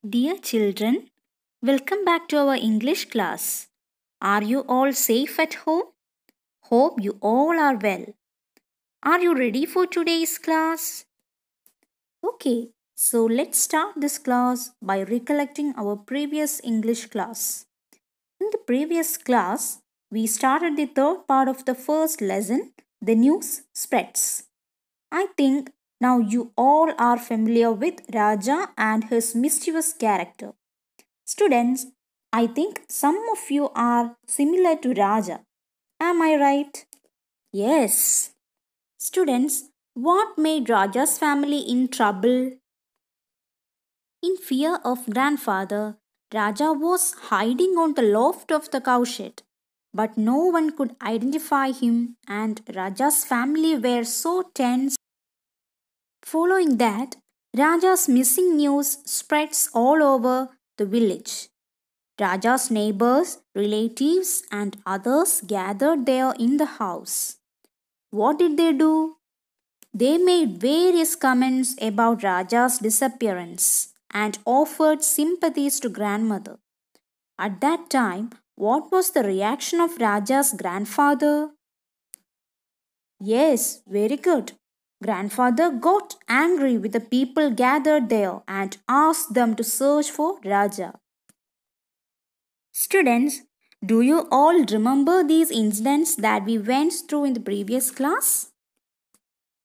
Dear children, welcome back to our English class. Are you all safe at home? Hope you all are well. Are you ready for today's class? Okay, so let's start this class by recollecting our previous English class. In the previous class, we started the third part of the first lesson, the news spreads. I think now you all are familiar with Raja and his mischievous character. Students, I think some of you are similar to Raja. Am I right? Yes. Students, what made Raja's family in trouble? In fear of grandfather, Raja was hiding on the loft of the cowshed. But no one could identify him, and Raja's family were so tense. Following that, Raja's missing news spreads all over the village. Raja's neighbors, relatives, and others gathered there in the house. What did they do? They made various comments about Raja's disappearance and offered sympathies to grandmother. At that time, what was the reaction of Raja's grandfather? Yes, very good. Grandfather got angry with the people gathered there and asked them to search for Raja. Students, do you all remember these incidents that we went through in the previous class?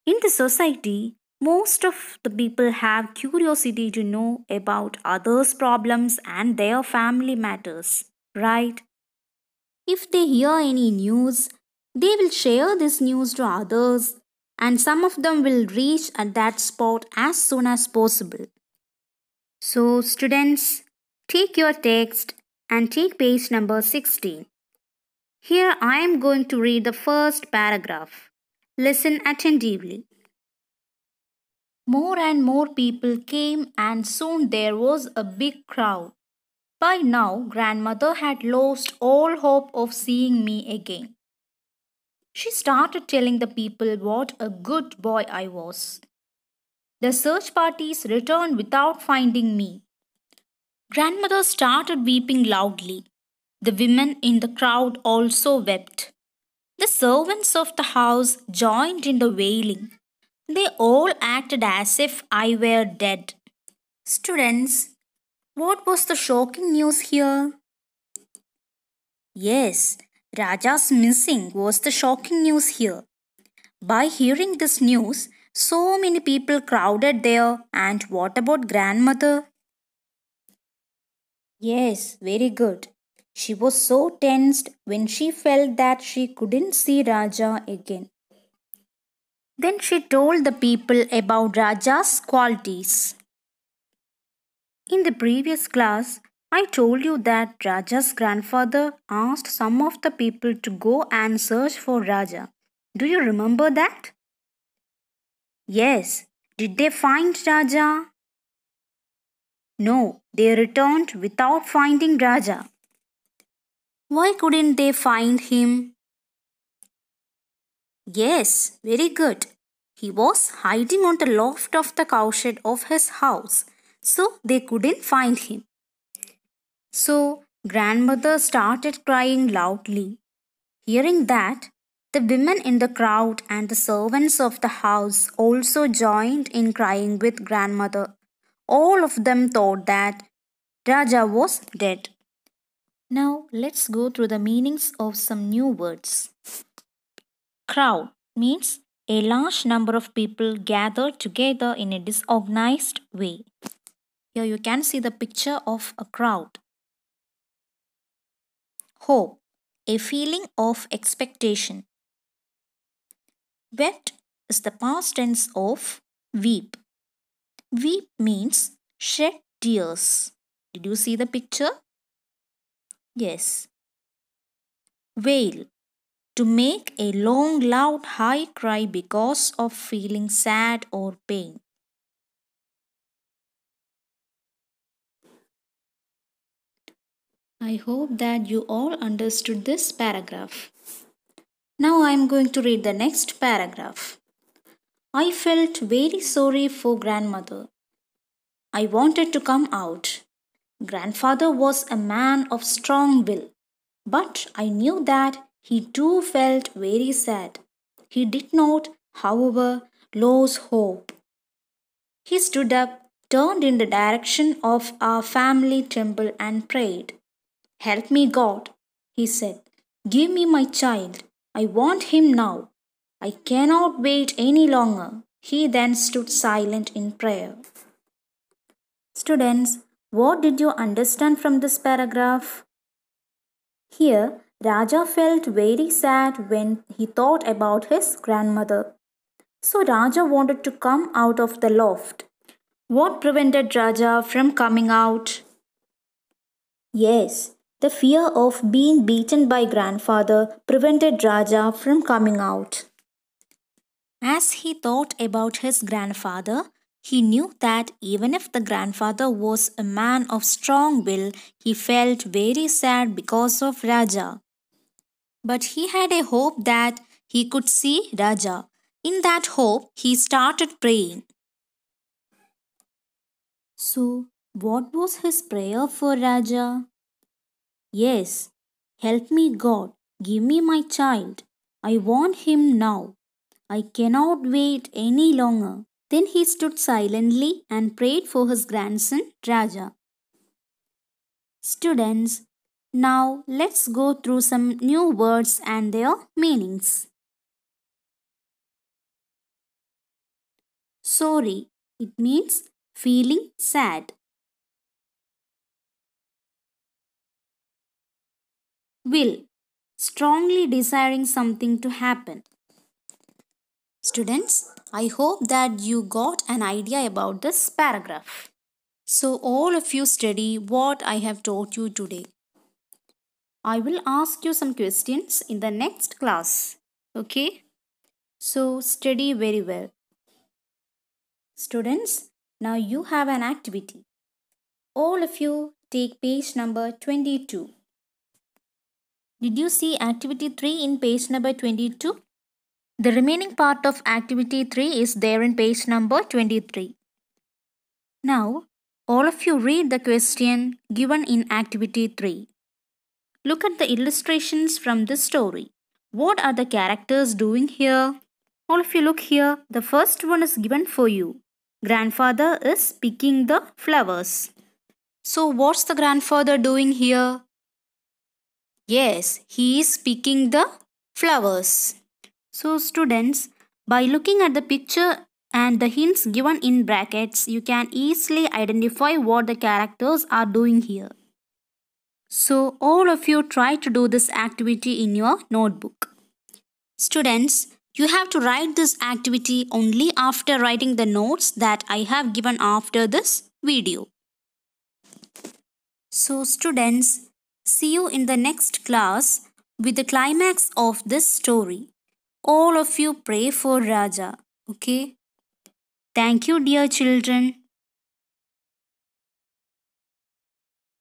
In the society, most of the people have curiosity to know about others' problems and their family matters, right? If they hear any news, they will share this news to others, and some of them will reach at that spot as soon as possible. So, students, take your text and take page number 16. Here I am going to read the first paragraph. Listen attentively. More and more people came, and soon there was a big crowd. By now, grandmother had lost all hope of seeing me again. She started telling the people what a good boy I was. The search parties returned without finding me. Grandmother started weeping loudly. The women in the crowd also wept. The servants of the house joined in the wailing. They all acted as if I were dead. Students, what was the shocking news here? Yes, Raja's missing was the shocking news here. By hearing this news, so many people crowded there. And what about grandmother? Yes, very good. She was so tensed when she felt that she couldn't see Raja again. Then she told the people about Raja's qualities. In the previous class, I told you that Raja's grandfather asked some of the people to go and search for Raja. Do you remember that? Yes. Did they find Raja? No, they returned without finding Raja. Why couldn't they find him? Yes, very good. He was hiding on the loft of the cowshed of his house, so they couldn't find him. So, grandmother started crying loudly. Hearing that, the women in the crowd and the servants of the house also joined in crying with grandmother. All of them thought that Raja was dead. Now, let's go through the meanings of some new words. Crowd means a large number of people gathered together in a disorganized way. Here you can see the picture of a crowd. Hope, a feeling of expectation. Wept is the past tense of weep. Weep means shed tears. Did you see the picture? Yes. Wail, to make a long, loud, high cry because of feeling sad or pain. I hope that you all understood this paragraph. Now I am going to read the next paragraph. I felt very sorry for grandmother. I wanted to come out, Grandfather was a man of strong will, but I knew that he too felt very sad. He did not, however, lose hope. He stood up, turned in the direction of our family temple, and prayed. Help me, God, he said. Give me my child. I want him now. I cannot wait any longer. He then stood silent in prayer. Students, what did you understand from this paragraph? Here, Raja felt very sad when he thought about his grandmother. So Raja wanted to come out of the loft. What prevented Raja from coming out? Yes, the fear of being beaten by grandfather prevented Raja from coming out. As he thought about his grandfather, he knew that even if the grandfather was a man of strong will, he felt very sad because of Raja. But he had a hope that he could see Raja. In that hope, he started praying. So, what was his prayer for Raja? Yes, help me, God, give me my child. I want him now. I cannot wait any longer. Then he stood silently and prayed for his grandson Raja. Students, now let's go through some new words and their meanings. Sorry, it means feeling sad. Will, strongly desiring something to happen. Students, I hope that you got an idea about this paragraph. So, all of you study what I have taught you today. I will ask you some questions in the next class. Okay? So, study very well. Students, now you have an activity. All of you take page number 22. Did you see activity 3 in page number 22? The remaining part of activity 3 is there in page number 23. Now, all of you read the question given in activity 3. Look at the illustrations from this story. What are the characters doing here? All of you look here. The first one is given for you. Grandfather is picking the flowers. So, what's the grandfather doing here? Yes, he is picking the flowers. So, students, by looking at the picture and the hints given in brackets, you can easily identify what the characters are doing here. So, all of you try to do this activity in your notebook. Students, you have to write this activity only after writing the notes that I have given after this video. So, students, see you in the next class with the climax of this story. All of you pray for Raja. Okay? Thank you, dear children.